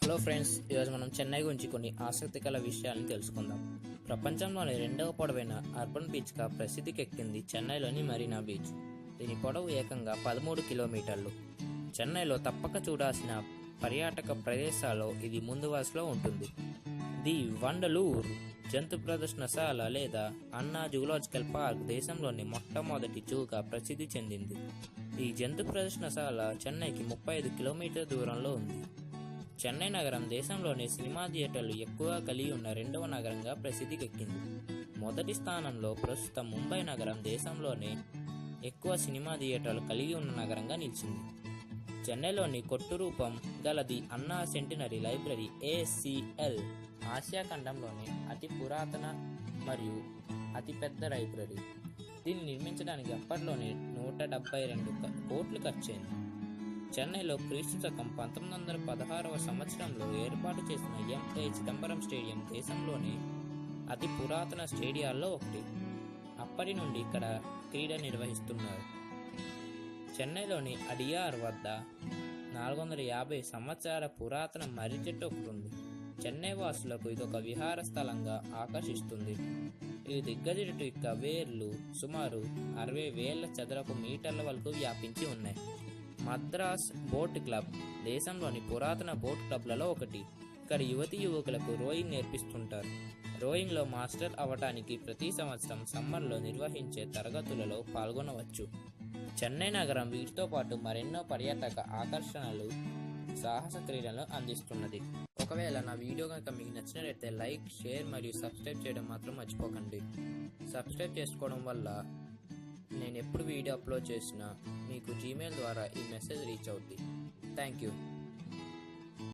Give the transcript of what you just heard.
Hello friends, ఈరోజు మనం చెన్నై గురించి కొన్ని ఆసక్తికర విషయాలను తెలుసుకుందాం. ప్రపంచంలోని రెండవ పొడవైన అర్బన్ బీచ్గా ప్రసిద్ధికెక్కింది చెన్నైలోని మరీనా బీచ్. దీని పొడవు ఏకంగా 13 కిలోమీటర్లు. చెన్నైలో తప్పక చూడాల్సిన పర్యాటక ప్రదేశాల్లో ఇది ముందు వరుసలో ఉంటుంది. ది వండలూర్ జంతు ప్రదర్శనశాల లేదా అన్నా జూలాజికల్ పార్క్ దేశంలోని మొట్టమొదటి జూగా ప్రసిద్ధి చెందింది. ఈ జంతు ప్రదర్శనశాల చెన్నైకి 35 కిలోమీటర్ల దూరంలో ఉంది. చెన్నై నగరం దేశంలోని సినిమా థియేటర్లు ఎక్కువగా కలిగి ఉన్న రెండవ నగరంగా ప్రసిద్ధికెక్కింది. మొదటి స్థానంలో ప్రస్తుతం ముంబై నగరం దేశంలోనే ఎక్కువ సినిమా థియేటర్లు కలిగి ఉన్న నగరంగా నిలిచింది. చెన్నైలోని కొట్టు రూపం గల ది అన్నా సెంటినరీ లైబ్రరీ ACL ఆసియా ఖండంలోనే అతి పురాతన మరియు అతిపెద్ద లైబ్రరీ. దీన్ని నిర్మించడానికి అప్పట్లోనే 172 కోట్లు ఖర్చయింది. చెన్నైలో క్రీస్తు శకం 1916వ సంవత్సరంలో ఏర్పాటు చేసిన MA చిదంబరం స్టేడియం దేశంలోని అతి పురాతన స్టేడియాల్లో ఒకటి. అప్పటి నుండి ఇక్కడ క్రీడ నిర్వహిస్తున్నారు. చెన్నైలోని అడియార్ వద్ద 450 సంవత్సరాల పురాతన మర్రి చెట్టు ఒకటి ఉంది. చెన్నై వాసులకు ఇదొక విహార స్థలంగా ఆకర్షిస్తుంది. ఈ దిగ్గజటు యొక్క వేర్లు సుమారు 60,000 చదరపు మీటర్ల వరకు వ్యాపించి ఉన్నాయి. మద్రాస్ బోట్ క్లబ్ దేశంలోని పురాతన బోట్ క్లబ్లలో ఒకటి. ఇక్కడ యువతీ యువకులకు రోయింగ్ నేర్పిస్తుంటారు. రోయింగ్లో మాస్టర్ అవ్వటానికి ప్రతి సంవత్సరం సమ్మర్లో నిర్వహించే తరగతులలో పాల్గొనవచ్చు. చెన్నై నగరం వీటితో పాటు మరెన్నో పర్యాటక ఆకర్షణలు, సాహస క్రీడలను అందిస్తున్నది. ఒకవేళ నా వీడియో కనుక మీకు నచ్చినట్లయితే లైక్, షేర్ మరియు సబ్స్క్రైబ్ చేయడం మాత్రం మర్చిపోకండి. సబ్స్క్రైబ్ చేసుకోవడం వల్ల నేను ఎప్పుడు వీడియో అప్లోడ్ చేసినా మీకు జీమెయిల్ ద్వారా ఈ మెసేజ్ రీచ్ అవుతుంది. Thank you.